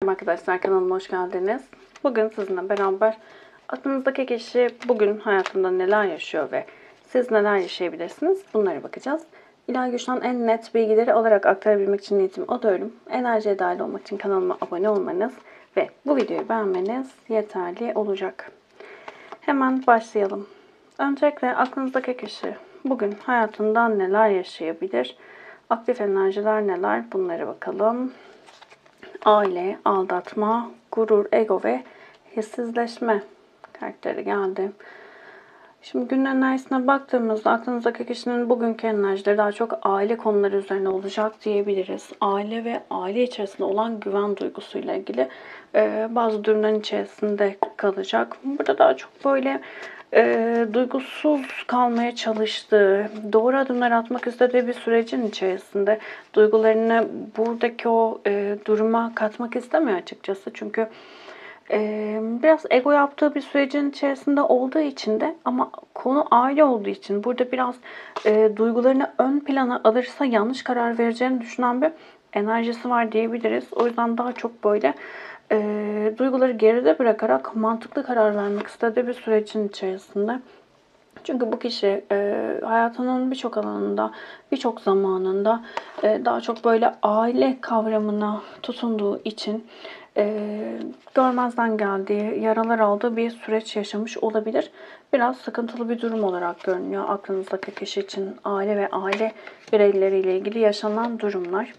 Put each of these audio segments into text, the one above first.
Merhaba arkadaşlar, kanalıma hoş geldiniz. Bugün sizinle beraber aklınızdaki kişi bugün hayatında neler yaşıyor ve siz neler yaşayabilirsiniz bunlara bakacağız. İlahi Güç'ten en net bilgileri alarak aktarabilmek için niyetimi alıyorum. Enerjiye dahil olmak için kanalıma abone olmanız ve bu videoyu beğenmeniz yeterli olacak. Hemen başlayalım. Öncelikle aklınızdaki kişi bugün hayatında neler yaşayabilir? Aktif enerjiler neler? Bunlara bakalım. Aile, aldatma, gurur, ego ve hissizleşme karakteri geldi. Şimdi günün enerjisine baktığımızda aklınızdaki kişinin bugünkü enerjileri daha çok aile konuları üzerine olacak diyebiliriz. Aile ve aile içerisinde olan güven duygusuyla ilgili bazı durumların içerisinde kalacak. Burada daha çok böyle duygusuz kalmaya çalıştığı, doğru adımlar atmak istediği bir sürecin içerisinde duygularını buradaki o duruma katmak istemiyor açıkçası. Çünkü biraz ego yaptığı bir sürecin içerisinde olduğu için de ama konu aile olduğu için burada biraz duygularını ön plana alırsa yanlış karar vereceğini düşünen bir enerjisi var diyebiliriz. O yüzden daha çok böyle duyguları geride bırakarak mantıklı karar vermek istediği bir sürecin içerisinde. Çünkü bu kişi hayatının birçok alanında, birçok zamanında daha çok böyle aile kavramına tutunduğu için görmezden geldiği, yaralar aldığı bir süreç yaşamış olabilir. Biraz sıkıntılı bir durum olarak görünüyor aklınızdaki kişi için aile ve aile bireyleriyle ilgili yaşanan durumlar.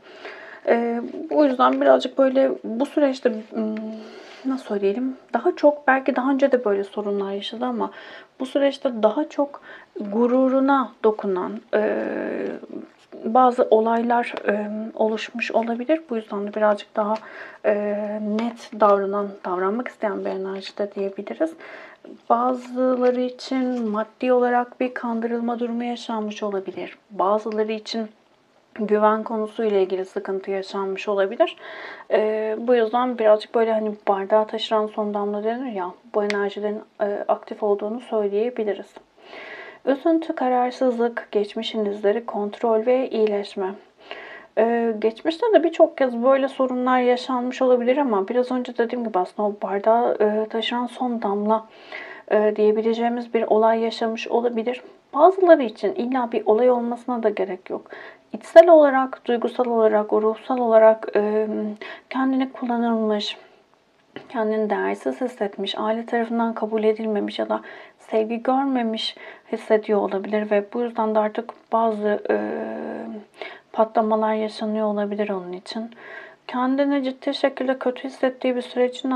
O yüzden birazcık böyle bu süreçte nasıl söyleyelim, daha çok belki daha önce de böyle sorunlar yaşadı ama bu süreçte daha çok gururuna dokunan bazı olaylar oluşmuş olabilir. Bu yüzden de birazcık daha net davranmak isteyen bir enerjide diyebiliriz. Bazıları için maddi olarak bir kandırılma durumu yaşanmış olabilir. Bazıları için güven konusuyla ilgili sıkıntı yaşanmış olabilir. Bu yüzden birazcık böyle hani bardağı taşıran son damla denir ya, bu enerjilerin aktif olduğunu söyleyebiliriz. Üzüntü, kararsızlık, geçmişin izleri, kontrol ve iyileşme. Geçmişte de birçok kez böyle sorunlar yaşanmış olabilir ama biraz önce dediğim gibi aslında o bardağı taşıran son damla diyebileceğimiz bir olay yaşamış olabilir. Bazıları için illa bir olay olmasına da gerek yok. İçsel olarak, duygusal olarak, ruhsal olarak kendini kullanılmış, kendini değersiz hissetmiş, aile tarafından kabul edilmemiş ya da sevgi görmemiş hissediyor olabilir ve bu yüzden de artık bazı patlamalar yaşanıyor olabilir onun için. Kendini ciddi şekilde kötü hissettiği bir sürecin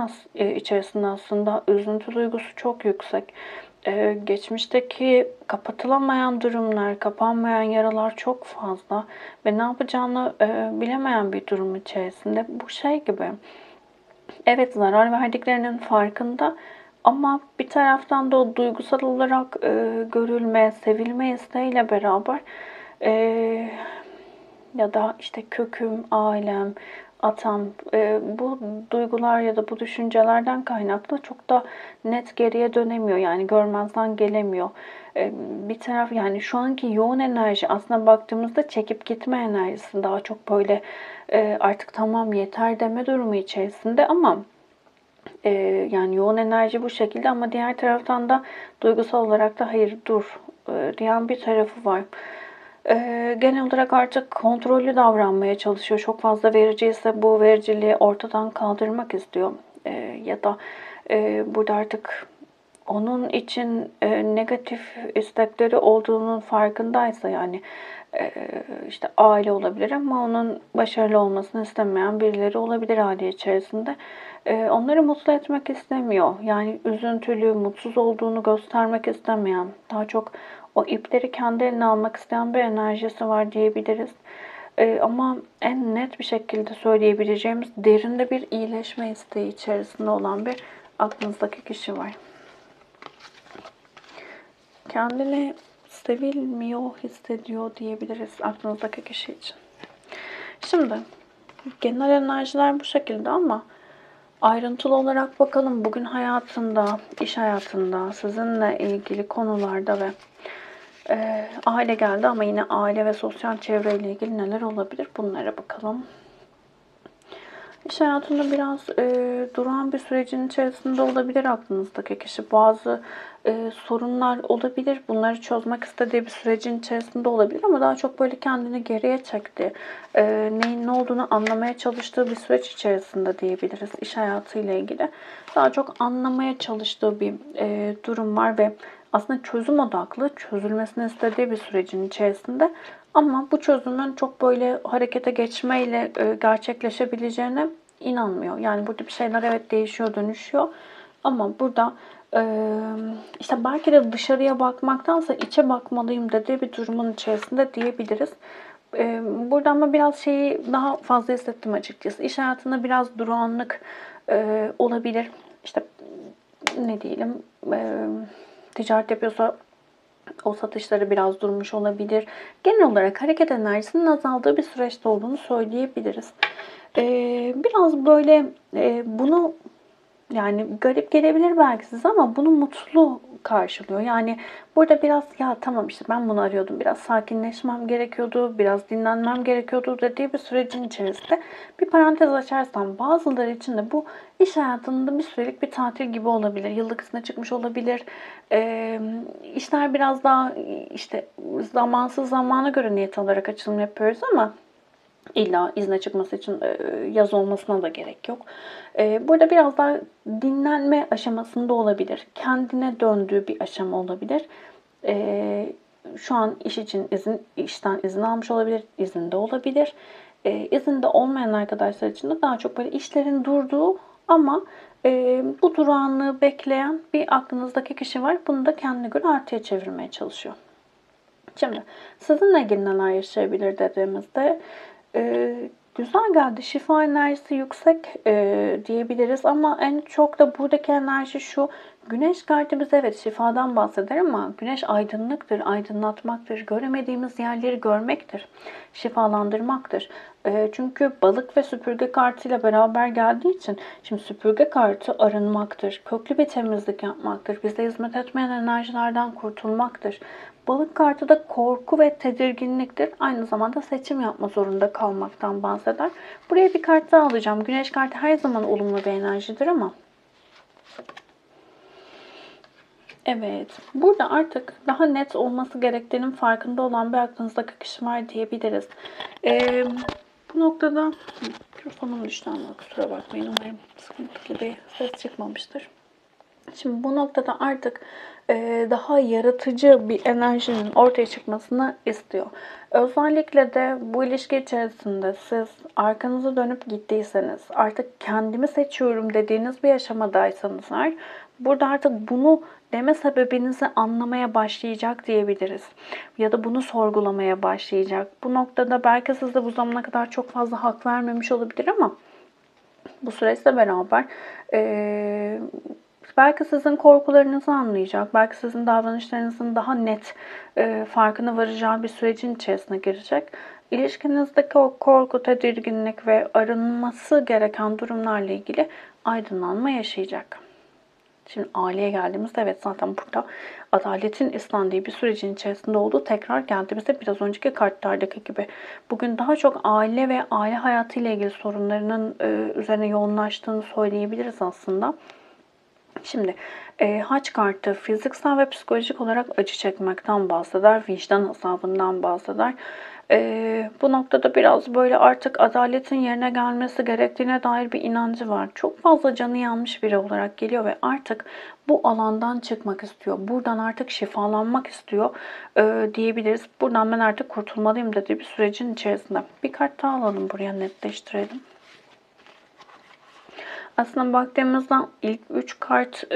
içerisinde aslında üzüntü duygusu çok yüksek. Geçmişteki kapatılamayan durumlar, kapanmayan yaralar çok fazla ve ne yapacağını bilemeyen bir durum içerisinde. Bu şey gibi. Evet, zarar verdiklerinin farkında ama bir taraftan da o duygusal olarak görülme, sevilme isteğiyle beraber e, ya da işte köküm, ailem, atam bu duygular ya da bu düşüncelerden kaynaklı çok da net geriye dönemiyor. Yani görmezden gelemiyor. Bir taraf yani şu anki yoğun enerji aslında baktığımızda çekip gitme enerjisi daha çok böyle artık tamam yeter deme durumu içerisinde ama yani yoğun enerji bu şekilde ama diğer taraftan da duygusal olarak da hayır dur diyen bir tarafı var. Genel olarak artık kontrollü davranmaya çalışıyor. Çok fazla vericiyse bu vericiliği ortadan kaldırmak istiyor. Ya da burada artık onun için negatif istekleri olduğunun farkındaysa yani işte aile olabilir ama onun başarılı olmasını istemeyen birileri olabilir aile içerisinde. Onları mutlu etmek istemiyor. Yani üzüntülü, mutsuz olduğunu göstermek istemeyen, daha çok o ipleri kendi eline almak isteyen bir enerjisi var diyebiliriz. Ama en net bir şekilde söyleyebileceğimiz derinde bir iyileşme isteği içerisinde olan bir aklınızdaki kişi var. Kendini sevilmiyor, hissediyor diyebiliriz aklınızdaki kişi için. Şimdi genel enerjiler bu şekilde ama ayrıntılı olarak bakalım bugün hayatında, iş hayatında, sizinle ilgili konularda ve aile geldi ama yine aile ve sosyal çevreyle ilgili neler olabilir bunlara bakalım. İş hayatında biraz duran bir sürecin içerisinde olabilir aklınızdaki kişi. Bazı sorunlar olabilir. Bunları çözmek istediği bir sürecin içerisinde olabilir ama daha çok böyle kendini geriye çekti. Neyin ne olduğunu anlamaya çalıştığı bir süreç içerisinde diyebiliriz iş hayatıyla ilgili. Daha çok anlamaya çalıştığı bir durum var ve aslında çözüm odaklı, çözülmesini istediği bir sürecin içerisinde. Ama bu çözümün çok böyle harekete geçmeyle gerçekleşebileceğine inanmıyor. Yani burada bir şeyler evet değişiyor, dönüşüyor. Ama burada işte belki de dışarıya bakmaktansa içe bakmalıyım dediği bir durumun içerisinde diyebiliriz. Burada ama biraz şeyi daha fazla hissettim açıkçası. İş hayatında biraz durağanlık olabilir. İşte ne diyelim, ticaret yapıyorsa o satışları biraz durmuş olabilir. Genel olarak hareket enerjisinin azaldığı bir süreçte olduğunu söyleyebiliriz. Biraz böyle bunu, yani garip gelebilir belki size ama bunu mutlu karşılıyor. Yani burada biraz ya tamam işte ben bunu arıyordum. Biraz sakinleşmem gerekiyordu. Biraz dinlenmem gerekiyordu dediği bir sürecin içerisinde bir parantez açarsam bazıları için de bu iş hayatında bir sürelik bir tatil gibi olabilir. Yıllık izne çıkmış olabilir. İşler biraz daha işte zamansız zamana göre niyet alarak açılım yapıyoruz ama İlla izne çıkması için yaz olmasına da gerek yok. Burada biraz daha dinlenme aşamasında olabilir. Kendine döndüğü bir aşama olabilir. Şu an iş için işten izin almış olabilir, izinde olabilir. İzinde olmayan arkadaşlar için de daha çok böyle işlerin durduğu ama bu durağanlığı bekleyen bir aklınızdaki kişi var. Bunu da kendine göre artıya çevirmeye çalışıyor. Şimdi sizinle ilgili neler yaşayabilir dediğimizde güzel geldi. Şifa enerjisi yüksek diyebiliriz ama en çok da buradaki enerji şu. Güneş kartı bize evet şifadan bahseder ama güneş aydınlıktır, aydınlatmaktır. Göremediğimiz yerleri görmektir, şifalandırmaktır. Çünkü balık ve süpürge kartıyla beraber geldiği için şimdi süpürge kartı arınmaktır, köklü bir temizlik yapmaktır, bize hizmet etmeyen enerjilerden kurtulmaktır. Balık kartı da korku ve tedirginliktir. Aynı zamanda seçim yapma zorunda kalmaktan bahseder. Buraya bir kart daha alacağım. Güneş kartı her zaman olumlu bir enerjidir ama evet, burada artık daha net olması gerektiğinin farkında olan bir aklınızdaki kişi var diyebiliriz. Bu noktada mikrofonum düştü ama kusura bakmayın. Umarım sıkıntılı bir ses çıkmamıştır. Şimdi bu noktada artık daha yaratıcı bir enerjinin ortaya çıkmasını istiyor. Özellikle de bu ilişki içerisinde siz arkanızı dönüp gittiyseniz, artık kendimi seçiyorum dediğiniz bir aşamadaysanız eğer, burada artık bunu deme sebebinizi anlamaya başlayacak diyebiliriz. Ya da bunu sorgulamaya başlayacak. Bu noktada belki siz de bu zamana kadar çok fazla hak vermemiş olabilir ama bu süreçle beraber belki sizin korkularınızı anlayacak, belki sizin davranışlarınızın daha net farkına varacağı bir sürecin içerisine girecek. İlişkinizdeki o korku, tedirginlik ve arınması gereken durumlarla ilgili aydınlanma yaşayacak. Şimdi aileye geldiğimizde evet zaten burada adaletin istendiği bir sürecin içerisinde olduğu tekrar geldiğimizde biraz önceki kartlardaki gibi. Bugün daha çok aile ve aile hayatıyla ilgili sorunlarının üzerine yoğunlaştığını söyleyebiliriz aslında. Şimdi haç kartı fiziksel ve psikolojik olarak acı çekmekten bahseder, vicdan azabından bahseder. Bu noktada biraz böyle artık adaletin yerine gelmesi gerektiğine dair bir inancı var. Çok fazla canı yanmış biri olarak geliyor ve artık bu alandan çıkmak istiyor. Buradan artık şifalanmak istiyor diyebiliriz. Buradan ben artık kurtulmalıyım dediği bir sürecin içerisinde. Bir kart daha alalım, buraya netleştirelim. Aslında baktığımızda ilk 3 kart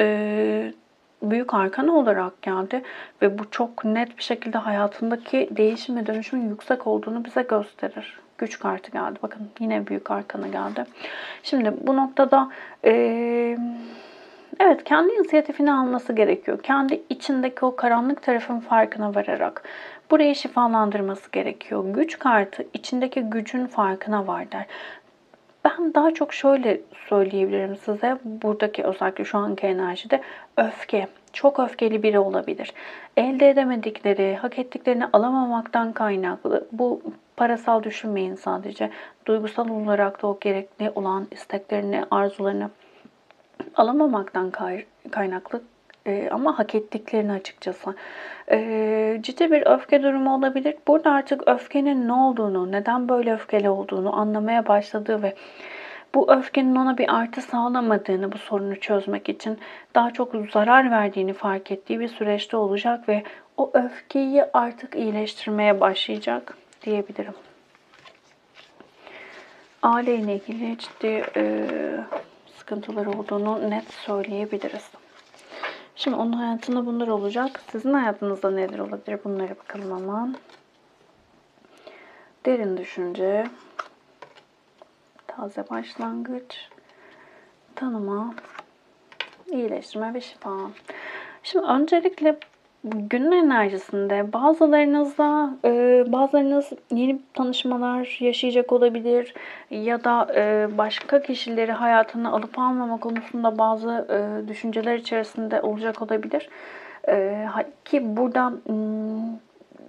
büyük arkana olarak geldi ve bu çok net bir şekilde hayatındaki değişim ve dönüşümün yüksek olduğunu bize gösterir. Güç kartı geldi. Bakın yine büyük arkana geldi. Şimdi bu noktada evet kendi inisiyatifini alması gerekiyor. Kendi içindeki o karanlık tarafın farkına vararak burayı şifalandırması gerekiyor. Güç kartı içindeki gücün farkına var der. Ben daha çok şöyle söyleyebilirim size. Buradaki özellikle şu anki enerjide öfke. Çok öfkeli biri olabilir. Elde edemedikleri, hak ettiklerini alamamaktan kaynaklı. Bu Parasal düşünmeyin sadece. Duygusal olarak da o gerekli olan isteklerini, arzularını alamamaktan kaynaklı ama hak ettiklerini açıkçası. Ciddi bir öfke durumu olabilir. Burada artık öfkenin ne olduğunu, neden böyle öfkeli olduğunu anlamaya başladığı ve bu öfkenin ona bir artı sağlamadığını, bu sorunu çözmek için daha çok zarar verdiğini fark ettiği bir süreçte olacak ve o öfkeyi artık iyileştirmeye başlayacak diyebilirim. Aileyle ilgili ciddi sıkıntıları olduğunu net söyleyebiliriz. Şimdi onun hayatında bunlar olacak. Sizin hayatınızda neler olabilir? Bunlara bakalım hemen. Derin düşünce, taze başlangıç, tanıma, iyileştirme ve şifa. Şimdi öncelikle günün enerjisinde bazılarınız yeni tanışmalar yaşayacak olabilir ya da başka kişileri hayatına alıp almama konusunda bazı düşünceler içerisinde olacak olabilir. Ki burada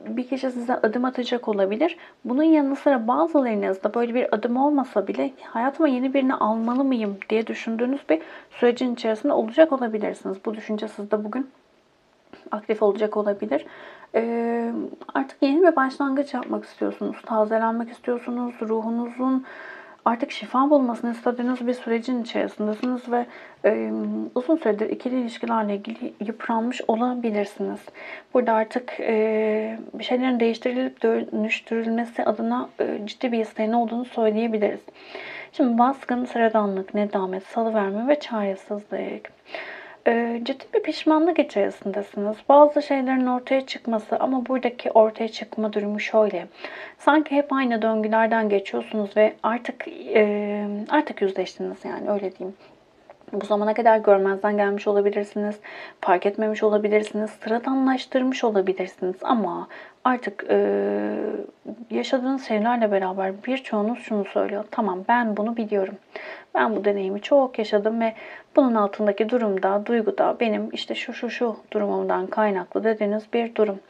bir kişi size adım atacak olabilir. Bunun yanı sıra bazılarınızda böyle bir adım olmasa bile hayatıma yeni birini almalı mıyım diye düşündüğünüz bir sürecin içerisinde olacak olabilirsiniz. Bu düşünce sizde bugün aktif olacak olabilir. Artık yeni bir başlangıç yapmak istiyorsunuz. Tazelenmek istiyorsunuz. Ruhunuzun artık şifa bulmasını istediğiniz bir sürecin içerisindesiniz ve uzun süredir ikili ilişkilerle ilgili yıpranmış olabilirsiniz. Burada artık bir şeylerin değiştirilip dönüştürülmesi adına ciddi bir isteğin olduğunu söyleyebiliriz. Şimdi baskın, sıradanlık, nedamet, salıverme ve çaresizlik. Ciddi bir pişmanlık içerisindesiniz. Bazı şeylerin ortaya çıkması ama buradaki ortaya çıkma durumu şöyle. Sanki hep aynı döngülerden geçiyorsunuz ve artık yüzleştiniz, yani öyle diyeyim. Bu zamana kadar görmezden gelmiş olabilirsiniz, fark etmemiş olabilirsiniz, sıradanlaştırmış olabilirsiniz ama artık yaşadığınız şeylerle beraber birçoğunuz şunu söylüyor. Tamam, ben bunu biliyorum. Ben bu deneyimi çok yaşadım ve bunun altındaki durumda, duyguda benim işte şu durumumdan kaynaklı dediğiniz bir durum.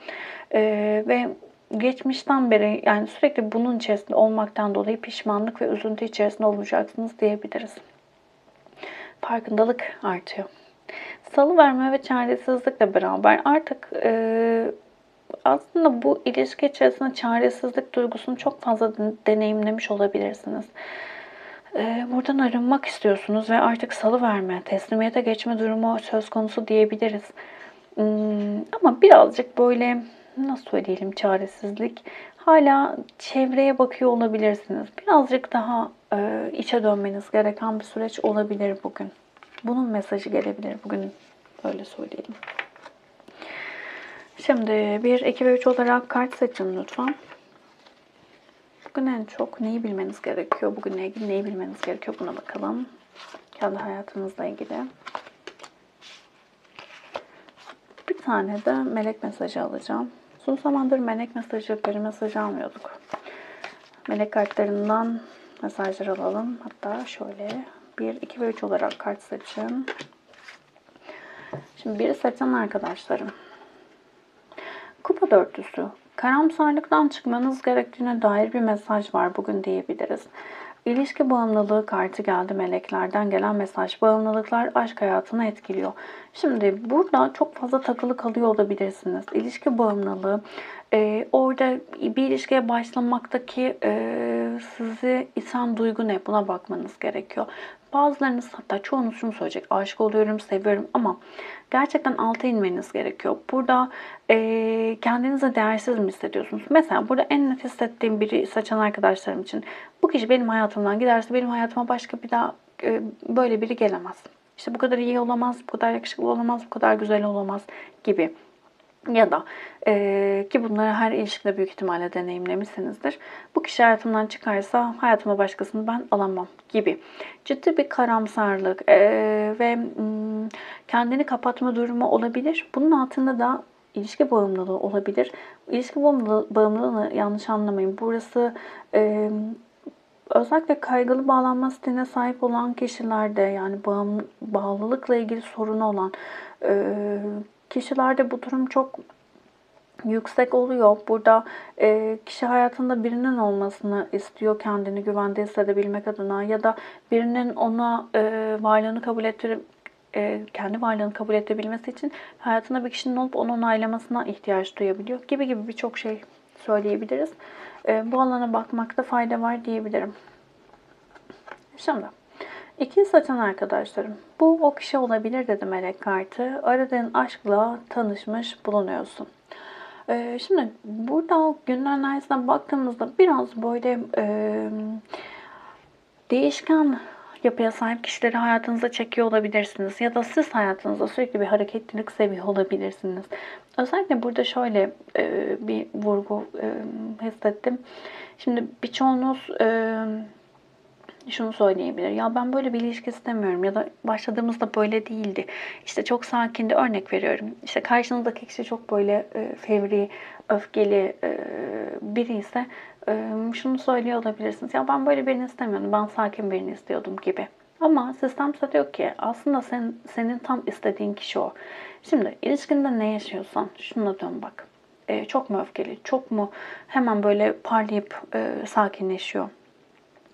Ve geçmişten beri yani sürekli bunun içerisinde olmaktan dolayı pişmanlık ve üzüntü içerisinde olacaksınız diyebiliriz. Farkındalık artıyor. Salıverme ve çaresizlikle beraber artık aslında bu ilişki içerisinde çaresizlik duygusunu çok fazla deneyimlemiş olabilirsiniz. Buradan arınmak istiyorsunuz ve artık salıverme, teslimiyete geçme durumu söz konusu diyebiliriz. Ama birazcık böyle nasıl söyleyelim, çaresizlik. Hala çevreye bakıyor olabilirsiniz. Birazcık daha içe dönmeniz gereken bir süreç olabilir bugün. Bunun mesajı gelebilir bugün, öyle söyleyelim. Şimdi 1, 2 ve 3 olarak kart seçin lütfen. Bugün en çok neyi bilmeniz gerekiyor? Bugünle ilgili neyi bilmeniz gerekiyor? Buna bakalım. Kendi hayatınızla ilgili. Bir tane de melek mesajı alacağım. Uzun zamandır melek mesajı, peri mesajı almıyorduk. Melek kartlarından mesajlar alalım. Hatta şöyle 1, 2 ve 3 olarak kart seçin. Şimdi biri seçen arkadaşlarım. Kupa dörtlüsü. Karamsarlıktan çıkmanız gerektiğine dair bir mesaj var bugün diyebiliriz. İlişki bağımlılığı kartı geldi, meleklerden gelen mesaj. Bağımlılıklar aşk hayatını etkiliyor. Şimdi burada çok fazla takılı kalıyor olabilirsiniz. İlişki bağımlılığı, orada bir ilişkiye başlamaktaki sizi iten duygu ne? Buna bakmanız gerekiyor. Bazılarınız, hatta çoğunuz şunu söyleyecek. Aşık oluyorum, seviyorum ama gerçekten alta inmeniz gerekiyor. Burada kendinize değersiz mi hissediyorsunuz? Mesela burada en net hissettiğim biri seçen arkadaşlarım için. Bu kişi benim hayatımdan giderse benim hayatıma başka bir daha böyle biri gelemez. İşte bu kadar iyi olamaz, bu kadar yakışıklı olamaz, bu kadar güzel olamaz gibi. Ya da ki bunları her ilişkide büyük ihtimalle deneyimlemişsinizdir. Bu kişi hayatımdan çıkarsa hayatıma başkasını ben alamam gibi. Ciddi bir karamsarlık ve kendini kapatma durumu olabilir. Bunun altında da ilişki bağımlılığı olabilir. İlişki bağımlılığını yanlış anlamayın. Burası özellikle kaygılı bağlanma stiline sahip olan kişilerde, yani bağlılıkla ilgili sorunu olan kişilerde bu durum çok yüksek oluyor. Burada kişi hayatında birinin olmasını istiyor kendini güvende hissedebilmek adına ya da birinin ona varlığını kabul ettirip kendi varlığını kabul edebilmesi için hayatında bir kişinin olup onu onaylamasına ihtiyaç duyabiliyor gibi gibi birçok şey söyleyebiliriz. Bu alana bakmakta fayda var diyebilirim. Şimdi İkiz açan arkadaşlarım, bu o kişi olabilir dedi melek kartı. Aradığın aşkla tanışmış bulunuyorsun. Şimdi burada günün enerjisine baktığımızda biraz böyle değişken yapıya sahip kişileri hayatınıza çekiyor olabilirsiniz. Ya da siz hayatınızda sürekli bir hareketlilik seviyor olabilirsiniz. Özellikle burada şöyle bir vurgu hissettim. Şimdi birçoğunuz şunu söyleyebilir. Ya ben böyle bir ilişki istemiyorum ya da başladığımızda böyle değildi. İşte çok sakindi. Örnek veriyorum. İşte karşınızdaki kişi çok böyle fevri, öfkeli biri ise şunu söylüyor olabilirsiniz. Ya ben böyle birini istemiyordum. Ben sakin birini istiyordum gibi. Ama sistem size diyor ki aslında senin tam istediğin kişi o. Şimdi ilişkinde ne yaşıyorsan şuna dön bak. Çok mu öfkeli, çok mu hemen böyle parlayıp sakinleşiyor.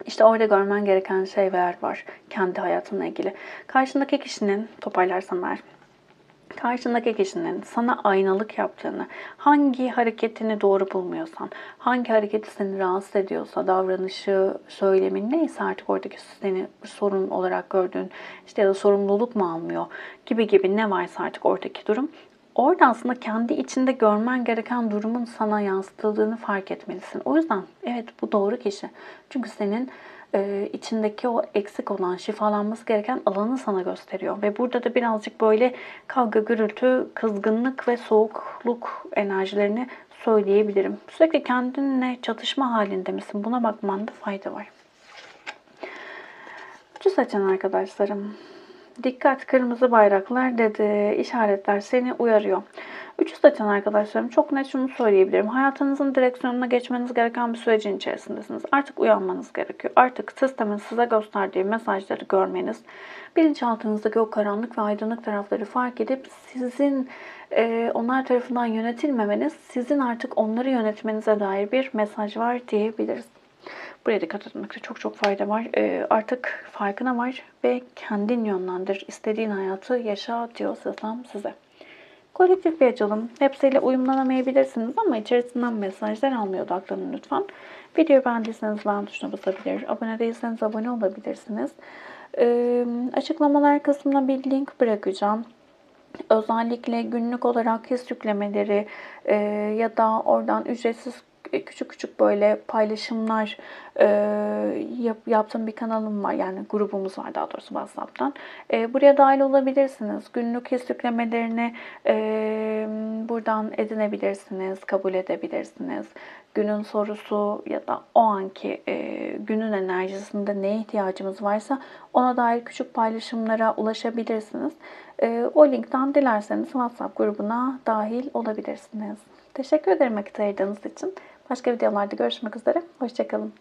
İşte orada görmen gereken şeyler var kendi hayatınla ilgili. Karşındaki kişinin, toparlarsam eğer, karşındaki kişinin sana aynalık yaptığını, hangi hareketini doğru bulmuyorsan, hangi hareketi seni rahatsız ediyorsa, davranışı, söylemin neyse artık oradaki seni sorun olarak gördüğün, işte ya da sorumluluk mu almıyor gibi gibi ne varsa artık oradaki durum. Orada aslında kendi içinde görmen gereken durumun sana yansıtıldığını fark etmelisin. O yüzden evet bu doğru kişi. Çünkü senin içindeki o eksik olan, şifalanması gereken alanı sana gösteriyor. Ve burada da birazcık böyle kavga, gürültü, kızgınlık ve soğukluk enerjilerini söyleyebilirim. Sürekli kendinle çatışma halinde misin? Buna bakmanda fayda var. Üçü seçen arkadaşlarım. Dikkat, kırmızı bayraklar dedi. İşaretler seni uyarıyor. Üçü seçen arkadaşlarım, çok net şunu söyleyebilirim. Hayatınızın direksiyonuna geçmeniz gereken bir sürecin içerisindesiniz. Artık uyanmanız gerekiyor. Artık sistemin size gösterdiği mesajları görmeniz, bilinçaltınızdaki o karanlık ve aydınlık tarafları fark edip sizin onlar tarafından yönetilmemeniz, sizin artık onları yönetmenize dair bir mesaj var diyebiliriz. Buraya dikkat etmekte çok çok fayda var. Artık farkına var ve kendin yönlendir. İstediğin hayatı yaşa diyor sistem size. Kolektif bir açalım. Hepsiyle uyumlanamayabilirsiniz ama içerisinden mesajlar almaya odaklanın lütfen. Videoyu beğendiyseniz beğen tuşuna basabilir. Abone değilseniz abone olabilirsiniz. Açıklamalar kısmına bir link bırakacağım. Özellikle günlük olarak his yüklemeleri ya da oradan ücretsiz küçük küçük böyle paylaşımlar yaptığım bir kanalım var. Yani grubumuz var daha doğrusu WhatsApp'tan. Buraya dahil olabilirsiniz. Günlük his yüklemelerini buradan edinebilirsiniz, kabul edebilirsiniz. Günün sorusu ya da o anki günün enerjisinde neye ihtiyacımız varsa ona dair küçük paylaşımlara ulaşabilirsiniz. O linkten dilerseniz WhatsApp grubuna dahil olabilirsiniz. Teşekkür ederim vakit ayırdığınız için. Başka videolarda görüşmek üzere. Hoşçakalın.